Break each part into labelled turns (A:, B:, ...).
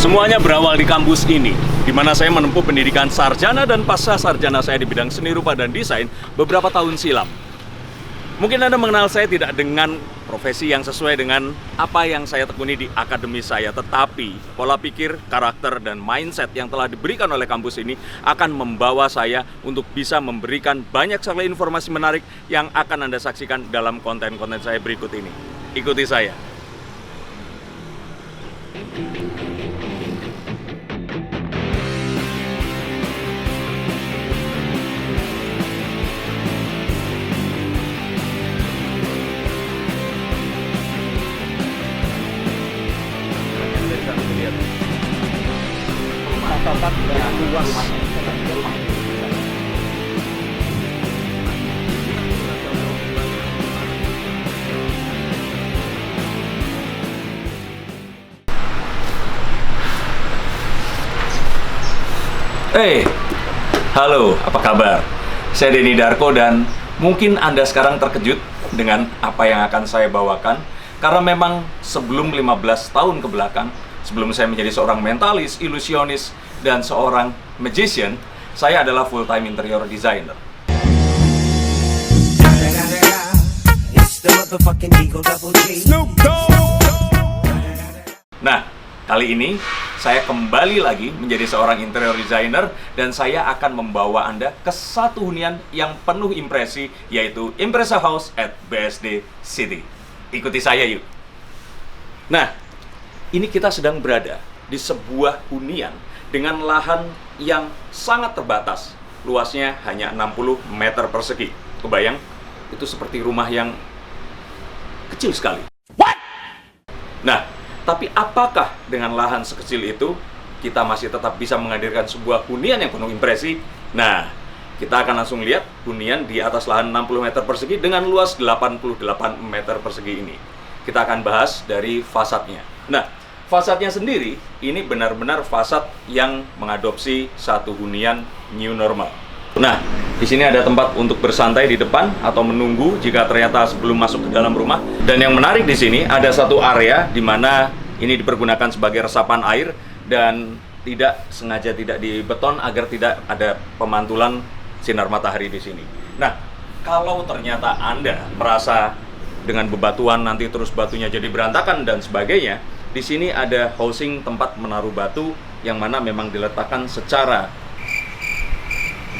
A: Semuanya berawal di kampus ini, di mana saya menempuh pendidikan sarjana dan pasca sarjana saya di bidang seni rupa dan desain beberapa tahun silam. Mungkin Anda mengenal saya tidak dengan profesi yang sesuai dengan apa yang saya tekuni di akademi saya, tetapi pola pikir, karakter, dan mindset yang telah diberikan oleh kampus ini akan membawa saya untuk bisa memberikan banyak sekali informasi menarik yang akan Anda saksikan dalam konten-konten saya berikut ini. Ikuti saya. Luas. Halo, apa kabar? Saya Denny Darko dan mungkin Anda sekarang terkejut dengan apa yang akan saya bawakan karena memang sebelum 15 tahun ke belakang, sebelum saya menjadi seorang mentalis, ilusionis, dan seorang magician, saya adalah full-time interior designer. Nah, kali ini saya kembali lagi menjadi seorang interior designer dan saya akan membawa Anda ke satu hunian yang penuh impresi, yaitu Impresa House at BSD City. Ikuti saya yuk. Nah, ini kita sedang berada di sebuah hunian dengan lahan yang sangat terbatas. Luasnya hanya 60 meter persegi. Kebayang? Itu seperti rumah yang kecil sekali. What? Nah, tapi apakah dengan lahan sekecil itu kita masih tetap bisa menghadirkan sebuah hunian yang penuh impresi? Nah, kita akan langsung lihat hunian di atas lahan 60 meter persegi dengan luas 88 meter persegi ini. Kita akan bahas dari fasadnya. Nah, fasadnya sendiri, ini benar-benar fasad yang mengadopsi satu hunian new normal. Nah, di sini ada tempat untuk bersantai di depan atau menunggu jika ternyata sebelum masuk ke dalam rumah. Dan yang menarik di sini ada satu area di mana ini dipergunakan sebagai resapan air dan sengaja tidak dibeton agar tidak ada pemantulan sinar matahari di sini. Nah, kalau ternyata Anda merasa dengan bebatuan nanti terus batunya jadi berantakan dan sebagainya, di sini ada housing tempat menaruh batu yang mana memang diletakkan secara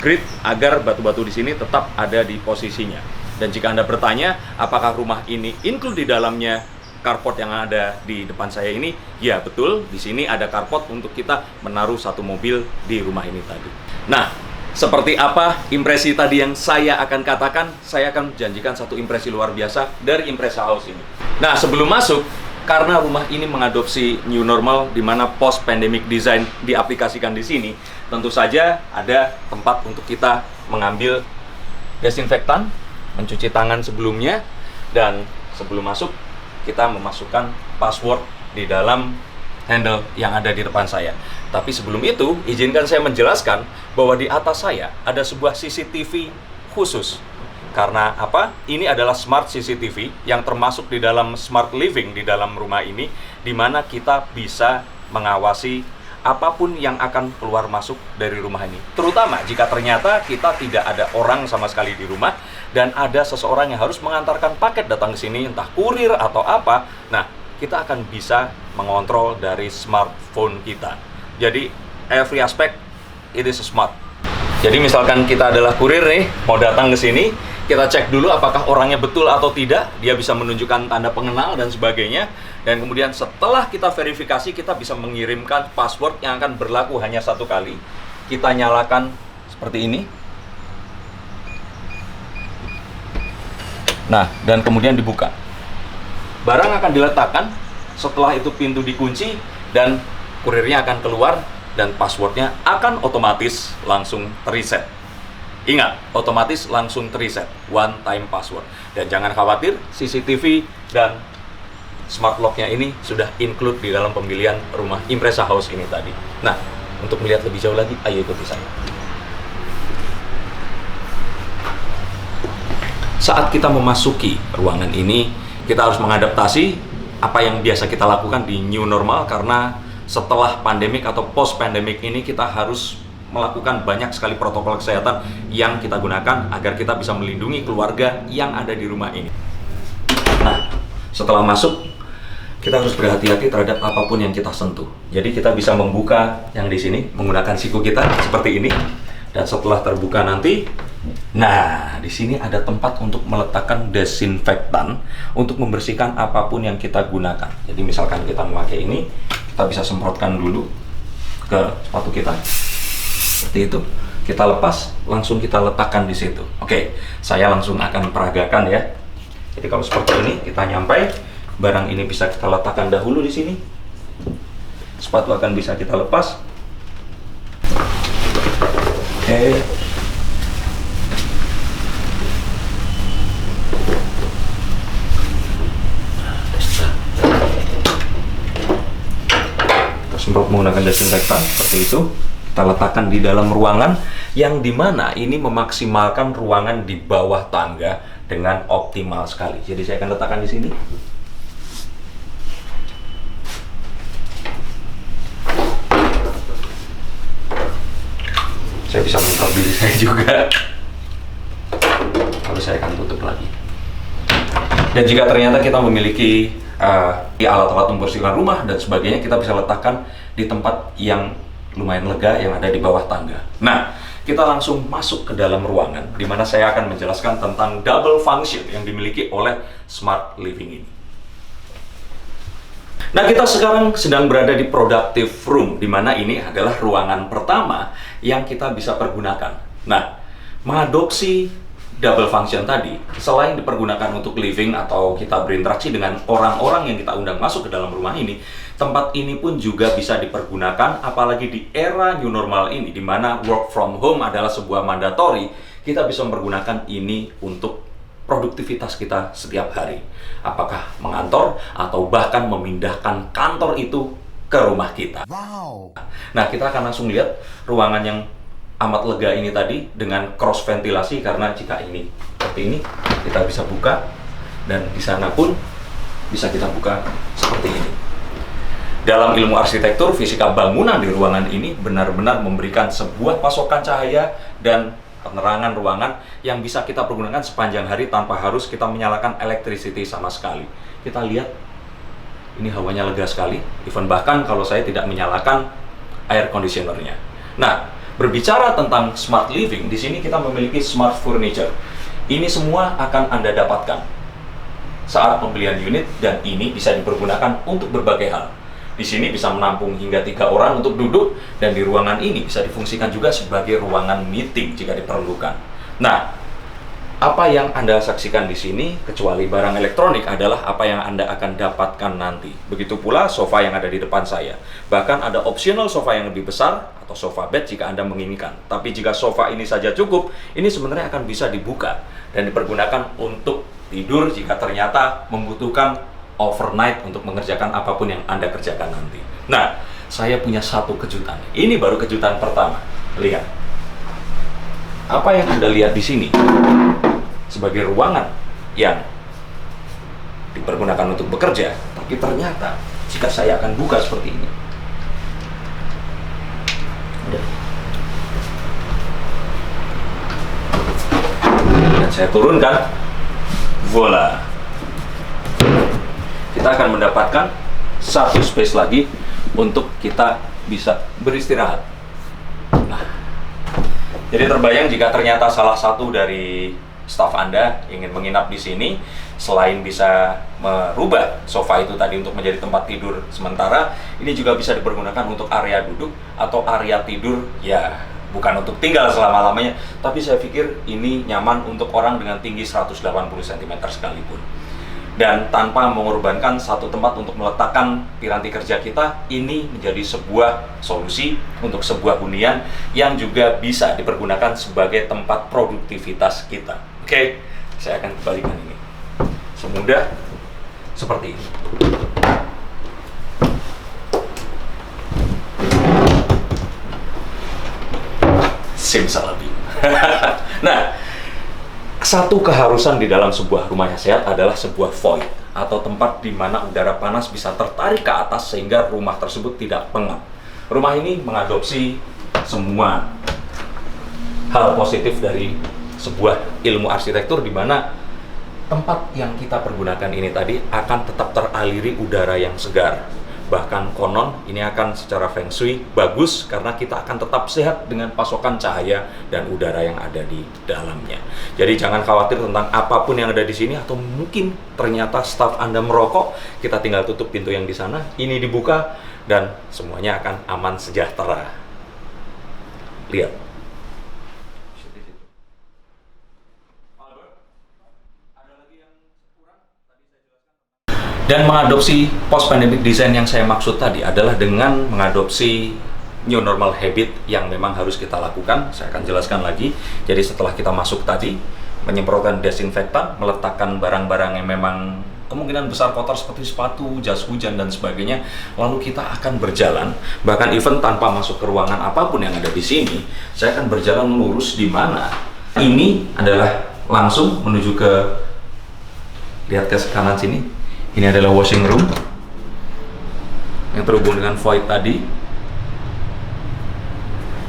A: grid agar batu-batu di sini tetap ada di posisinya. Dan jika Anda bertanya, apakah rumah ini include di dalamnya carport yang ada di depan saya ini? Ya, betul. Di sini ada carport untuk kita menaruh satu mobil di rumah ini tadi. Nah, seperti apa impresi tadi yang saya akan katakan? Saya akan janjikan satu impresi luar biasa dari Impresa House ini. Nah, sebelum masuk, karena rumah ini mengadopsi new normal di mana post pandemic design diaplikasikan di sini, tentu saja ada tempat untuk kita mengambil desinfektan, mencuci tangan sebelumnya, dan sebelum masuk kita memasukkan password di dalam handle yang ada di depan saya. Tapi sebelum itu, izinkan saya menjelaskan bahwa di atas saya ada sebuah CCTV khusus. Karena apa? Ini adalah smart CCTV yang termasuk di dalam smart living di dalam rumah ini, di mana kita bisa mengawasi apapun yang akan keluar masuk dari rumah ini. Terutama jika ternyata kita tidak ada orang sama sekali di rumah dan ada seseorang yang harus mengantarkan paket datang ke sini, entah kurir atau apa. Nah, kita akan bisa mengontrol dari smartphone kita. Jadi, every aspect it is smart. Jadi misalkan kita adalah kurir nih, mau datang ke sini, kita cek dulu apakah orangnya betul atau tidak. Dia bisa menunjukkan tanda pengenal dan sebagainya. Dan kemudian setelah kita verifikasi, kita bisa mengirimkan password yang akan berlaku hanya satu kali. Kita nyalakan seperti ini. Nah, dan kemudian dibuka. Barang akan diletakkan, setelah itu pintu dikunci, dan kurirnya akan keluar, dan passwordnya akan otomatis langsung reset. Ingat, otomatis langsung reset, one time password. Dan jangan khawatir, CCTV dan smart lock-nya ini sudah include di dalam pembelian rumah Impresa House ini tadi. Nah, untuk melihat lebih jauh lagi, ayo ikuti saya. Saat kita memasuki ruangan ini, kita harus mengadaptasi apa yang biasa kita lakukan di new normal karena setelah pandemik atau post pandemik ini kita harus melakukan banyak sekali protokol kesehatan yang kita gunakan agar kita bisa melindungi keluarga yang ada di rumah ini. Nah, setelah masuk, kita harus berhati-hati terhadap apapun yang kita sentuh. Jadi kita bisa membuka yang di sini menggunakan siku kita seperti ini. Dan setelah terbuka nanti, nah di sini ada tempat untuk meletakkan desinfektan untuk membersihkan apapun yang kita gunakan. Jadi misalkan kita memakai ini, kita bisa semprotkan dulu ke sepatu kita. Seperti itu. Kita lepas, langsung kita letakkan di situ. Oke, saya langsung akan peragakan ya. Jadi kalau seperti ini, kita nyampai, barang ini bisa kita letakkan dahulu di sini. Sepatu akan bisa kita lepas. Oke. Kita semprot menggunakan desinfektan seperti itu. Kita letakkan di dalam ruangan yang dimana ini memaksimalkan ruangan di bawah tangga dengan optimal sekali. Jadi saya akan letakkan di sini. Saya bisa mentor diri saya juga. Lalu saya akan tutup lagi. Dan jika ternyata kita memiliki alat-alat membersihkan rumah dan sebagainya, kita bisa letakkan di tempat yang lumayan lega yang ada di bawah tangga. Nah, kita langsung masuk ke dalam ruangan, di mana saya akan menjelaskan tentang double function yang dimiliki oleh Smart Living ini. Nah, kita sekarang sedang berada di productive room, di mana ini adalah ruangan pertama yang kita bisa pergunakan. Nah, mengadopsi double function tadi, selain dipergunakan untuk living atau kita berinteraksi dengan orang-orang yang kita undang masuk ke dalam rumah ini, tempat ini pun juga bisa dipergunakan, apalagi di era new normal ini, di mana work from home adalah sebuah mandatory, kita bisa mempergunakan ini untuk produktivitas kita setiap hari. Apakah mengantor atau bahkan memindahkan kantor itu ke rumah kita. Wow. Nah, kita akan langsung lihat ruangan yang amat lega ini tadi dengan cross ventilasi, karena jika ini seperti ini kita bisa buka dan di sana pun bisa kita buka seperti ini. Dalam ilmu arsitektur, fisika bangunan di ruangan ini benar-benar memberikan sebuah pasokan cahaya dan penerangan ruangan yang bisa kita pergunakan sepanjang hari tanpa harus kita menyalakan electricity sama sekali. Kita lihat ini hawanya lega sekali, even bahkan kalau saya tidak menyalakan air conditionernya. Nah, berbicara tentang smart living, di sini kita memiliki smart furniture. Ini semua akan Anda dapatkan saat pembelian unit, dan ini bisa dipergunakan untuk berbagai hal. Di sini bisa menampung hingga 3 orang untuk duduk, dan di ruangan ini bisa difungsikan juga sebagai ruangan meeting jika diperlukan. Nah, apa yang Anda saksikan di sini, kecuali barang elektronik, adalah apa yang Anda akan dapatkan nanti. Begitu pula sofa yang ada di depan saya. Bahkan ada optional sofa yang lebih besar, atau sofa bed jika Anda menginginkan. Tapi jika sofa ini saja cukup, ini sebenarnya akan bisa dibuka dan dipergunakan untuk tidur jika ternyata membutuhkan overnight untuk mengerjakan apapun yang Anda kerjakan nanti. Nah, saya punya satu kejutan. Ini baru kejutan pertama. Lihat. Apa yang Anda lihat di sini sebagai ruangan yang dipergunakan untuk bekerja, tapi ternyata jika saya akan buka seperti ini. Dan saya turunkan. Voila. Kita akan mendapatkan satu space lagi untuk kita bisa beristirahat. Nah, jadi terbayang jika ternyata salah satu dari staf Anda ingin menginap di sini, selain bisa merubah sofa itu tadi untuk menjadi tempat tidur sementara, ini juga bisa dipergunakan untuk area duduk atau area tidur, ya bukan untuk tinggal selama-lamanya, tapi saya pikir ini nyaman untuk orang dengan tinggi 180 cm sekalipun. Dan tanpa mengorbankan satu tempat untuk meletakkan piranti kerja kita, ini menjadi sebuah solusi untuk sebuah hunian yang juga bisa dipergunakan sebagai tempat produktivitas kita. Oke, saya akan kembalikan ini. Semudah seperti ini. Simsalabim. Nah, Satu keharusan di dalam sebuah rumah yang sehat adalah sebuah void atau tempat di mana udara panas bisa tertarik ke atas sehingga rumah tersebut tidak pengap. Rumah ini mengadopsi semua hal positif dari sebuah ilmu arsitektur di mana tempat yang kita pergunakan ini tadi akan tetap teraliri udara yang segar. Bahkan konon ini akan secara feng shui bagus karena kita akan tetap sehat dengan pasokan cahaya dan udara yang ada di dalamnya. Jadi jangan khawatir tentang apapun yang ada di sini, atau mungkin ternyata staf Anda merokok, kita tinggal tutup pintu yang di sana, ini dibuka dan semuanya akan aman sejahtera. Lihat. Dan mengadopsi post-pandemic design yang saya maksud tadi adalah dengan mengadopsi new normal habit yang memang harus kita lakukan. Saya akan jelaskan lagi. Jadi setelah kita masuk tadi, menyemprotkan desinfektan, meletakkan barang-barang yang memang kemungkinan besar kotor seperti sepatu, jas hujan, dan sebagainya. Lalu kita akan berjalan, bahkan even tanpa masuk ke ruangan apapun yang ada di sini, saya akan berjalan lurus di mana. Ini adalah langsung menuju ke, lihat ke kanan sini. Ini adalah washing room yang terhubung dengan void tadi,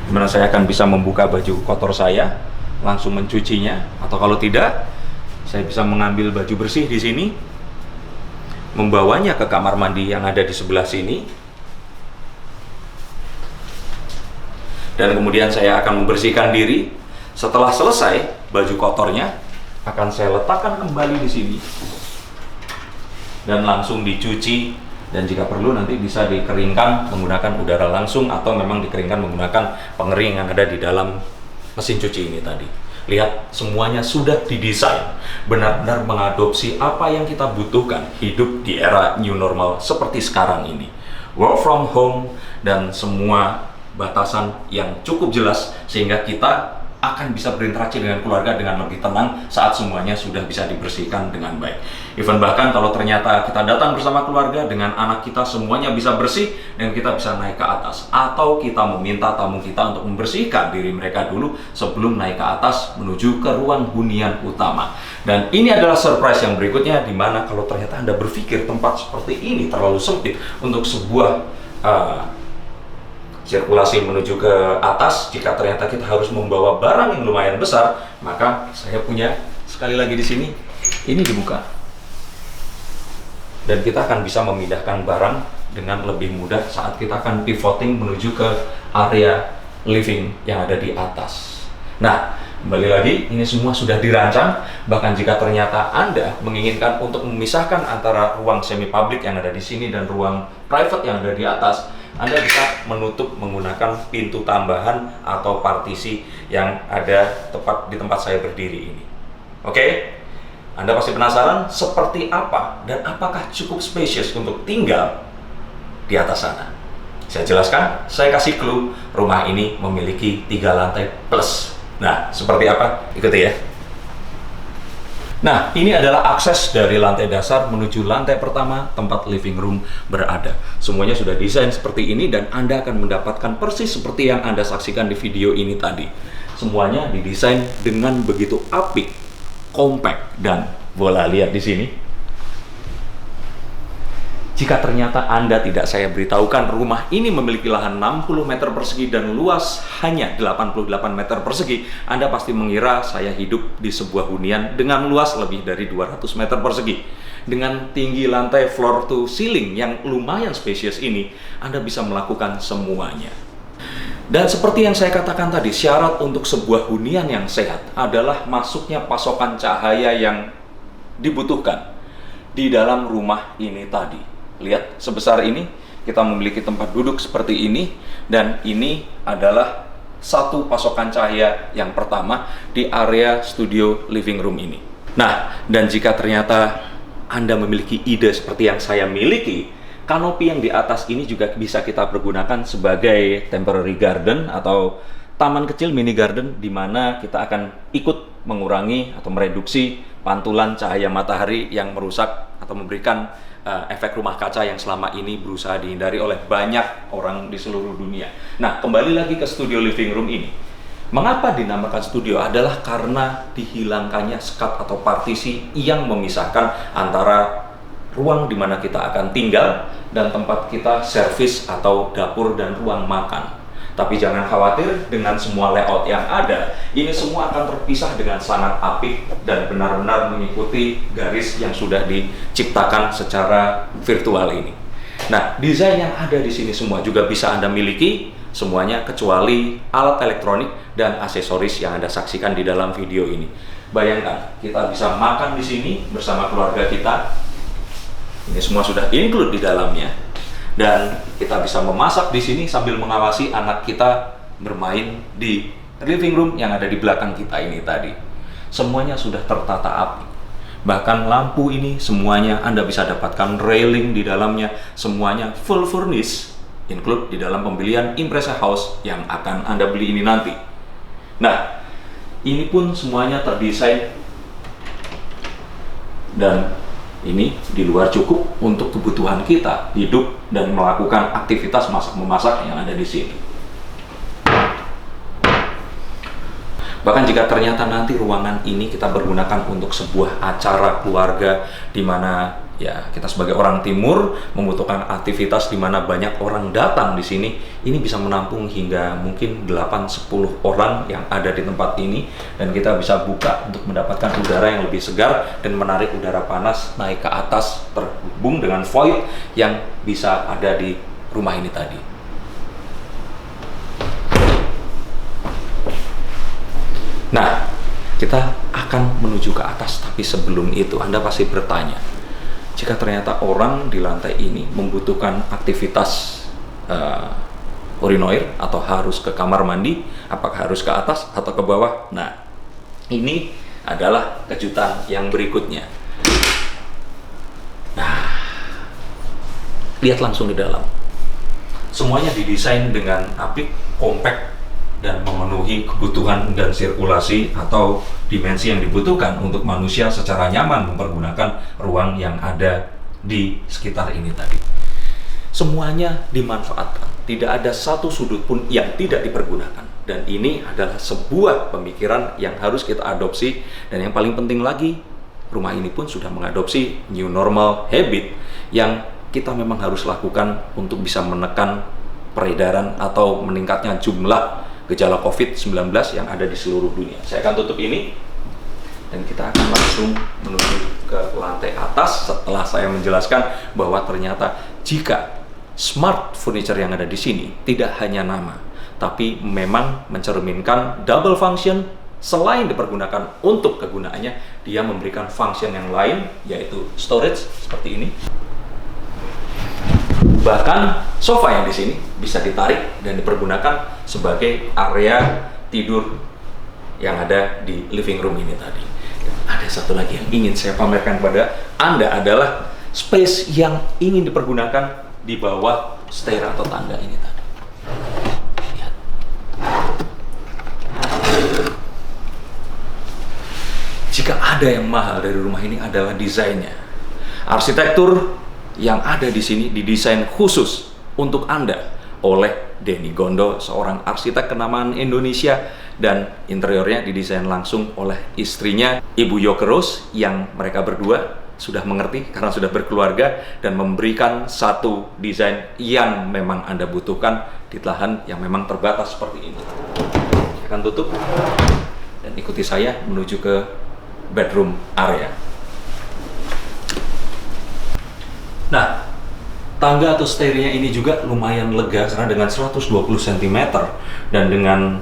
A: dimana saya akan bisa membuka baju kotor saya, langsung mencucinya, atau kalau tidak, saya bisa mengambil baju bersih di sini, membawanya ke kamar mandi yang ada di sebelah sini, dan kemudian saya akan membersihkan diri. Setelah selesai, baju kotornya akan saya letakkan kembali di sini dan langsung dicuci, dan jika perlu nanti bisa dikeringkan menggunakan udara langsung atau memang dikeringkan menggunakan pengering yang ada di dalam mesin cuci ini tadi. Lihat, semuanya sudah didesain benar-benar mengadopsi apa yang kita butuhkan hidup di era new normal seperti sekarang ini. Work from home dan semua batasan yang cukup jelas sehingga kita akan bisa berinteraksi dengan keluarga dengan lebih tenang saat semuanya sudah bisa dibersihkan dengan baik. Even bahkan kalau ternyata kita datang bersama keluarga dengan anak kita, semuanya bisa bersih dan kita bisa naik ke atas, atau kita meminta tamu kita untuk membersihkan diri mereka dulu sebelum naik ke atas menuju ke ruang hunian utama. Dan ini adalah surprise yang berikutnya, di mana kalau ternyata Anda berpikir tempat seperti ini terlalu sempit untuk sebuah sirkulasi menuju ke atas, jika ternyata kita harus membawa barang yang lumayan besar, maka saya punya sekali lagi di sini, ini dibuka dan kita akan bisa memindahkan barang dengan lebih mudah saat kita akan pivoting menuju ke area living yang ada di atas. Nah, kembali lagi, ini semua sudah dirancang. Bahkan jika ternyata Anda menginginkan untuk memisahkan antara ruang semi public yang ada di sini dan ruang private yang ada di atas, Anda bisa menutup menggunakan pintu tambahan atau partisi yang ada tepat di tempat saya berdiri ini. Oke? Anda pasti penasaran seperti apa dan apakah cukup spacious untuk tinggal di atas sana. Saya jelaskan, saya kasih clue, rumah ini memiliki 3 lantai plus. Nah, seperti apa? Ikuti ya. Nah, ini adalah akses dari lantai dasar menuju lantai pertama tempat living room berada. Semuanya sudah desain seperti ini dan Anda akan mendapatkan persis seperti yang Anda saksikan di video ini tadi. Semuanya didesain dengan begitu apik, compact, dan bola lihat di sini. Jika ternyata Anda tidak saya beritahukan rumah ini memiliki lahan 60 meter persegi dan luas hanya 88 meter persegi, Anda pasti mengira saya hidup di sebuah hunian dengan luas lebih dari 200 meter persegi. Dengan tinggi lantai floor to ceiling yang lumayan spacious ini, Anda bisa melakukan semuanya. Dan seperti yang saya katakan tadi, syarat untuk sebuah hunian yang sehat adalah masuknya pasokan cahaya yang dibutuhkan di dalam rumah ini tadi. Lihat, sebesar ini kita memiliki tempat duduk seperti ini, dan ini adalah satu pasokan cahaya yang pertama di area studio living room ini. Nah, dan jika ternyata Anda memiliki ide seperti yang saya miliki, kanopi yang di atas ini juga bisa kita pergunakan sebagai temporary garden atau taman kecil mini garden, di mana kita akan ikut mengurangi atau mereduksi pantulan cahaya matahari yang merusak atau memberikan efek rumah kaca yang selama ini berusaha dihindari oleh banyak orang di seluruh dunia. Nah, kembali lagi ke studio living room ini. Mengapa dinamakan studio? Adalah karena dihilangkannya sekat atau partisi yang memisahkan antara ruang di mana kita akan tinggal dan tempat kita servis atau dapur dan ruang makan. Tapi jangan khawatir, dengan semua layout yang ada, ini semua akan terpisah dengan sangat apik dan benar-benar mengikuti garis yang sudah diciptakan secara virtual ini. Nah, desain yang ada di sini semua juga bisa Anda miliki, semuanya kecuali alat elektronik dan aksesoris yang Anda saksikan di dalam video ini. Bayangkan, kita bisa makan di sini bersama keluarga kita. Ini semua sudah include di dalamnya. Dan kita bisa memasak di sini sambil mengawasi anak kita bermain di living room yang ada di belakang kita ini tadi. Semuanya sudah tertata api. Bahkan lampu ini semuanya Anda bisa dapatkan railing di dalamnya, semuanya full furnished, include di dalam pembelian Impresa House yang akan Anda beli ini nanti. Nah, ini pun semuanya terdesain dan ini di luar cukup untuk kebutuhan kita hidup dan melakukan aktivitas masak-memasak yang ada di sini. Bahkan jika ternyata nanti ruangan ini kita pergunakan untuk sebuah acara keluarga di mana ya kita sebagai orang timur membutuhkan aktivitas di mana banyak orang datang di sini, ini bisa menampung hingga mungkin 8-10 orang yang ada di tempat ini, dan kita bisa buka untuk mendapatkan udara yang lebih segar dan menarik udara panas naik ke atas terhubung dengan void yang bisa ada di rumah ini tadi. Nah, kita akan menuju ke atas, tapi sebelum itu Anda pasti bertanya, jika ternyata orang di lantai ini membutuhkan aktivitas urinoir atau harus ke kamar mandi, apakah harus ke atas atau ke bawah? Nah, ini adalah kejutan yang berikutnya. Nah, lihat langsung di dalam. Semuanya didesain dengan apik, compact, dan memenuhi kebutuhan dan sirkulasi atau dimensi yang dibutuhkan untuk manusia secara nyaman mempergunakan ruang yang ada di sekitar ini tadi. Semuanya dimanfaatkan, tidak ada satu sudut pun yang tidak dipergunakan. Dan ini adalah sebuah pemikiran yang harus kita adopsi, dan yang paling penting lagi, rumah ini pun sudah mengadopsi new normal habit yang kita memang harus lakukan untuk bisa menekan peredaran atau meningkatnya jumlah gejala COVID-19 yang ada di seluruh dunia. Saya akan tutup ini dan kita akan langsung menuju ke lantai atas setelah saya menjelaskan bahwa ternyata jika smart furniture yang ada di sini tidak hanya nama, tapi memang mencerminkan double function. Selain dipergunakan untuk kegunaannya, dia memberikan function yang lain, yaitu storage seperti ini. Bahkan sofa yang di sini bisa ditarik dan dipergunakan sebagai area tidur yang ada di living room ini tadi. Dan ada satu lagi yang ingin saya pamerkan pada Anda adalah space yang ingin dipergunakan di bawah stair atau tangga ini tadi. Lihat. Jika ada yang mahal dari rumah ini adalah desainnya. Arsitektur yang ada di sini didesain khusus untuk Anda oleh Denny Gondo, seorang arsitek kenamaan Indonesia, dan interiornya didesain langsung oleh istrinya, Ibu Yoke Rose, yang mereka berdua sudah mengerti karena sudah berkeluarga dan memberikan satu desain yang memang Anda butuhkan di lahan yang memang terbatas seperti ini. Saya akan tutup dan ikuti saya menuju ke bedroom area. Nah, tangga atau stairnya ini juga lumayan lega karena dengan 120 cm dan dengan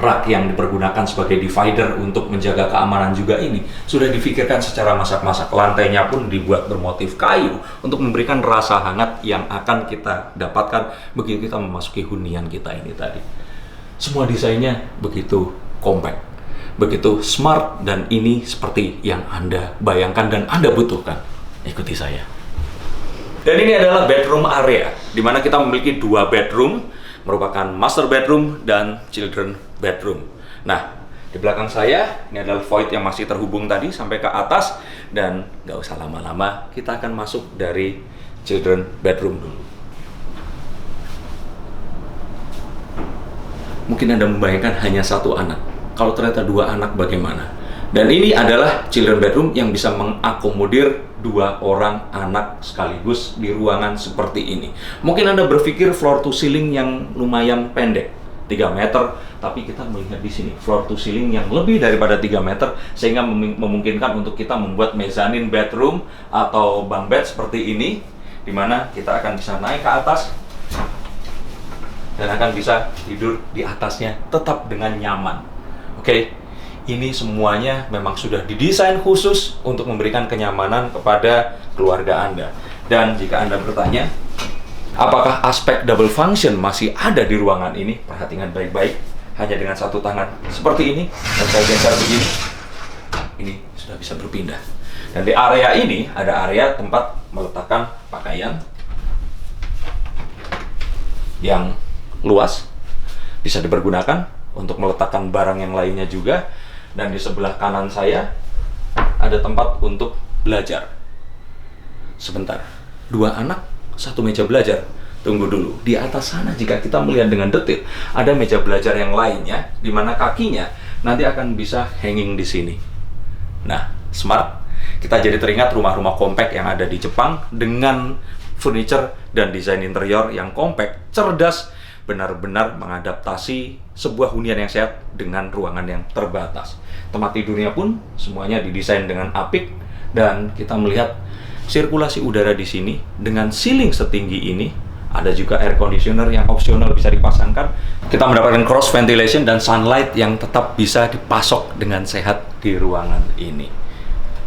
A: rak yang dipergunakan sebagai divider untuk menjaga keamanan juga ini sudah difikirkan secara masak-masak. Lantainya pun dibuat bermotif kayu untuk memberikan rasa hangat yang akan kita dapatkan begitu kita memasuki hunian kita ini tadi. Semua desainnya begitu compact, begitu smart, dan ini seperti yang Anda bayangkan dan Anda butuhkan. Ikuti saya. Dan ini adalah bedroom area, di mana kita memiliki dua bedroom, merupakan master bedroom dan children bedroom. Nah, di belakang saya, ini adalah void yang masih terhubung tadi sampai ke atas, dan nggak usah lama-lama, kita akan masuk dari children bedroom dulu. Mungkin Anda membayangkan hanya satu anak. Kalau ternyata dua anak bagaimana? Dan ini adalah children bedroom yang bisa mengakomodir dua orang anak sekaligus di ruangan seperti ini. Mungkin Anda berpikir floor to ceiling yang lumayan pendek, 3 meter, tapi kita melihat di sini floor to ceiling yang lebih daripada 3 meter, sehingga memungkinkan untuk kita membuat mezzanine bedroom atau bunk bed seperti ini, di mana kita akan bisa naik ke atas dan akan bisa tidur di atasnya tetap dengan nyaman. Oke, ini semuanya memang sudah didesain khusus untuk memberikan kenyamanan kepada keluarga Anda. Dan jika Anda bertanya, apakah aspek double function masih ada di ruangan ini? Perhatikan baik-baik, hanya dengan satu tangan seperti ini, dan saya geser begini, ini sudah bisa berpindah. Dan di area ini ada area tempat meletakkan pakaian yang luas, bisa dipergunakan untuk meletakkan barang yang lainnya juga. Dan di sebelah kanan saya ada tempat untuk belajar. Sebentar, 2 anak, 1 meja belajar. Tunggu dulu, di atas sana jika kita melihat dengan detil, ada meja belajar yang lainnya, di mana kakinya nanti akan bisa hanging di sini. Nah, smart. Kita jadi teringat rumah-rumah compact yang ada di Jepang dengan furniture dan desain interior yang compact, cerdas, benar-benar mengadaptasi sebuah hunian yang sehat dengan ruangan yang terbatas. Tempat tidurnya pun semuanya didesain dengan apik, dan kita melihat sirkulasi udara di sini dengan ceiling setinggi ini. Ada juga air conditioner yang opsional bisa dipasangkan. Kita mendapatkan cross ventilation dan sunlight yang tetap bisa dipasok dengan sehat di ruangan ini.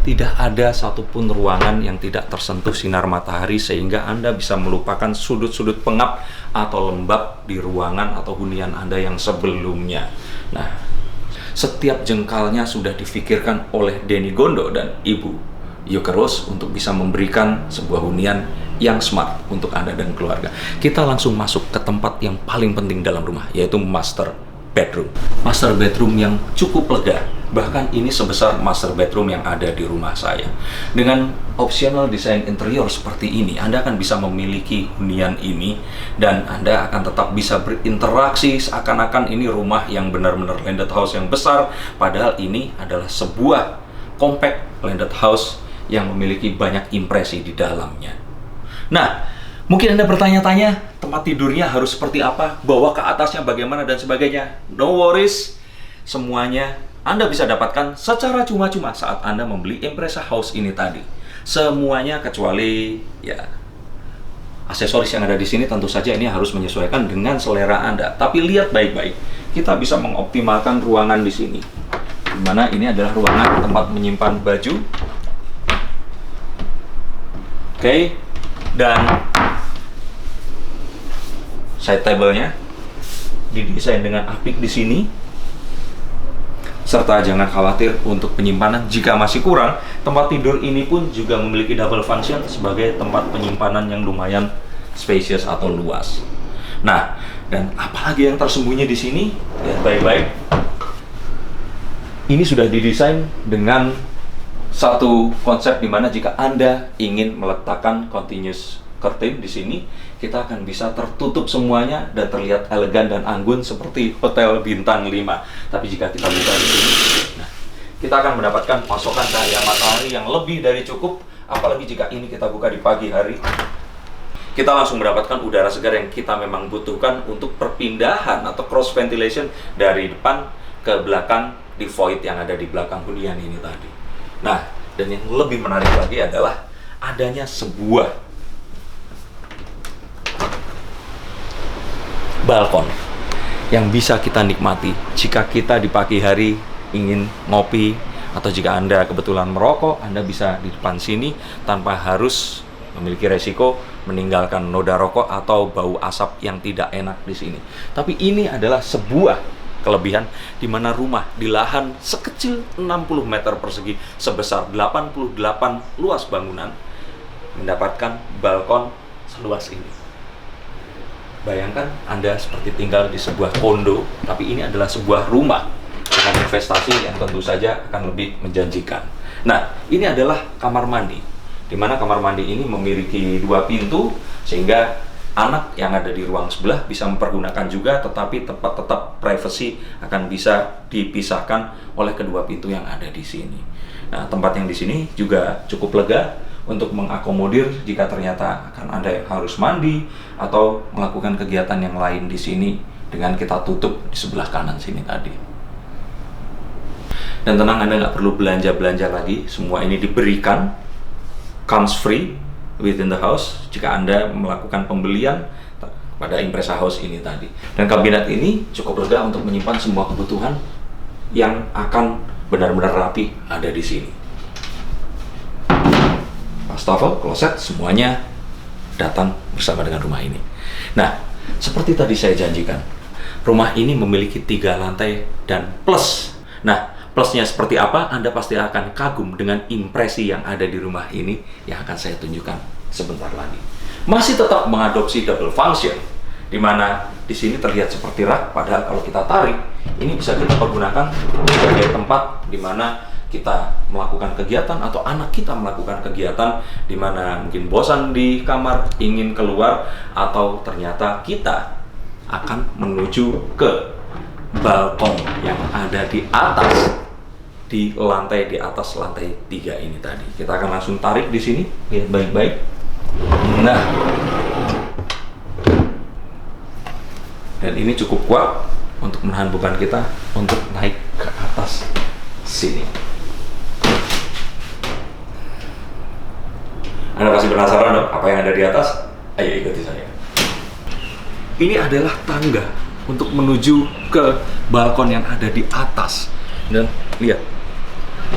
A: Tidak ada satupun ruangan yang tidak tersentuh sinar matahari sehingga Anda bisa melupakan sudut-sudut pengap atau lembab di ruangan atau hunian Anda yang sebelumnya. Nah, setiap jengkalnya sudah difikirkan oleh Denny Gondo dan Ibu Yuka Rose untuk bisa memberikan sebuah hunian yang smart untuk Anda dan keluarga. Kita langsung masuk ke tempat yang paling penting dalam rumah, yaitu master bedroom. Master bedroom yang cukup lega, bahkan ini sebesar master bedroom yang ada di rumah saya. Dengan optional desain interior seperti ini, Anda akan bisa memiliki hunian ini dan Anda akan tetap bisa berinteraksi seakan-akan ini rumah yang benar-benar landed house yang besar, padahal ini adalah sebuah compact landed house yang memiliki banyak impresi di dalamnya. Nah, mungkin Anda bertanya-tanya, tempat tidurnya harus seperti apa, bawa ke atasnya bagaimana dan sebagainya. No worries, semuanya Anda bisa dapatkan secara cuma-cuma saat Anda membeli Impreza House ini tadi. Semuanya kecuali ya aksesoris yang ada di sini, tentu saja ini harus menyesuaikan dengan selera Anda. Tapi lihat baik-baik, kita bisa mengoptimalkan ruangan di sini. Dimana ini adalah ruangan tempat menyimpan baju. Oke, dan side table-nya didesain dengan apik di sini. Serta jangan khawatir untuk penyimpanan jika masih kurang, tempat tidur ini pun juga memiliki double function sebagai tempat penyimpanan yang lumayan spacious atau luas. Nah, dan apalagi yang tersembunyi di sini? Lihat baik-baik. Ini sudah didesain dengan satu konsep di mana jika Anda ingin meletakkan continuous curtain di sini, kita akan bisa tertutup semuanya dan terlihat elegan dan anggun seperti hotel bintang 5. Tapi jika kita buka di sini, nah, kita akan mendapatkan pasokan cahaya matahari yang lebih dari cukup. Apalagi jika ini kita buka di pagi hari, kita langsung mendapatkan udara segar yang kita memang butuhkan untuk perpindahan atau cross ventilation dari depan ke belakang di void yang ada di belakang hunian ini tadi. Nah, dan yang lebih menarik lagi adalah adanya sebuah balkon yang bisa kita nikmati jika kita di pagi hari ingin ngopi, atau jika Anda kebetulan merokok, Anda bisa di depan sini tanpa harus memiliki resiko meninggalkan noda rokok atau bau asap yang tidak enak di sini. Tapi ini adalah sebuah kelebihan di mana rumah di lahan sekecil 60 meter persegi sebesar 88 luas bangunan mendapatkan balkon seluas ini. Bayangkan Anda seperti tinggal di sebuah kondo, tapi ini adalah sebuah rumah dengan investasi yang tentu saja akan lebih menjanjikan. Nah, ini adalah kamar mandi, di mana kamar mandi ini memiliki 2 pintu, sehingga anak yang ada di ruang sebelah bisa mempergunakan juga, tetapi tetap privacy akan bisa dipisahkan oleh kedua pintu yang ada di sini. Nah, tempat yang di sini juga cukup lega untuk mengakomodir jika ternyata akan ada yang harus mandi atau melakukan kegiatan yang lain di sini dengan kita tutup di sebelah kanan sini tadi. Dan tenang, Anda nggak perlu belanja-belanja lagi, semua ini diberikan, comes free within the house jika Anda melakukan pembelian pada Impreza House ini tadi. Dan kabinet ini cukup lega untuk menyimpan semua kebutuhan yang akan benar-benar rapi ada di sini. Wastafel, kloset, semuanya datang bersama dengan rumah ini. Nah, seperti tadi saya janjikan, rumah ini memiliki 3 lantai dan plus. Nah, plusnya seperti apa? Anda pasti akan kagum dengan impresi yang ada di rumah ini yang akan saya tunjukkan sebentar lagi. Masih tetap mengadopsi double function, di mana di sini terlihat seperti rak, padahal kalau kita tarik, ini bisa kita pergunakan sebagai tempat di mana kita melakukan kegiatan atau anak kita melakukan kegiatan di mana mungkin bosan di kamar, ingin keluar, atau ternyata kita akan menuju ke balkon yang ada di atas, di atas lantai 3 ini tadi. Kita akan langsung tarik di sini, lihat baik-baik. Nah, dan ini cukup kuat untuk menahan beban kita untuk naik ke atas sini. Anda pasti penasaran dong apa yang ada di atas? Ayo ikuti saya. Ini adalah tangga untuk menuju ke balkon yang ada di atas. Dan lihat,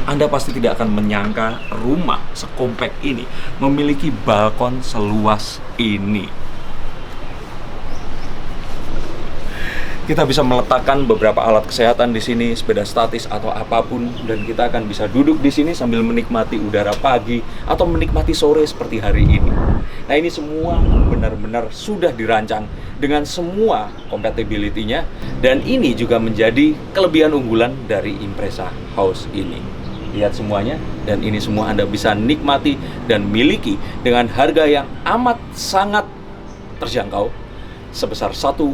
A: Anda pasti tidak akan menyangka rumah sekompak ini memiliki balkon seluas ini. Kita bisa meletakkan beberapa alat kesehatan di sini, sepeda statis atau apapun, dan kita akan bisa duduk di sini sambil menikmati udara pagi atau menikmati sore seperti hari ini. Nah, ini semua benar-benar sudah dirancang dengan semua compatibility-nya, dan ini juga menjadi kelebihan unggulan dari Impreza House ini. Lihat semuanya, dan ini semua Anda bisa nikmati dan miliki dengan harga yang amat sangat terjangkau sebesar 1,7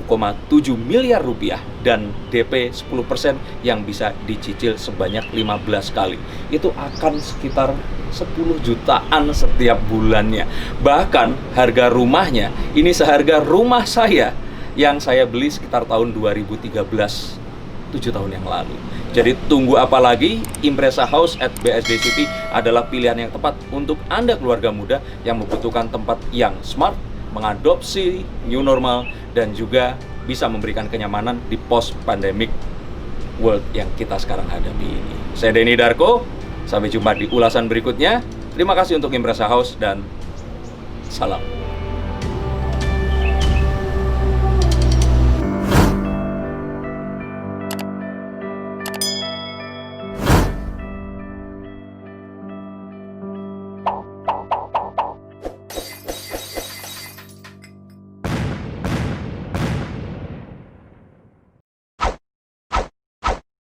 A: miliar rupiah dan DP 10% yang bisa dicicil sebanyak 15 kali. Itu akan sekitar 10 jutaan setiap bulannya. Bahkan harga rumahnya ini seharga rumah saya yang saya beli sekitar tahun 2013, 7 tahun yang lalu. Jadi tunggu apa lagi? Impreza House at BSD City adalah pilihan yang tepat untuk Anda keluarga muda yang membutuhkan tempat yang smart, mengadopsi new normal, dan juga bisa memberikan kenyamanan di post-pandemic world yang kita sekarang hadapi ini. Saya Denny Darko, sampai jumpa di ulasan berikutnya. Terima kasih untuk Impreza House dan salam.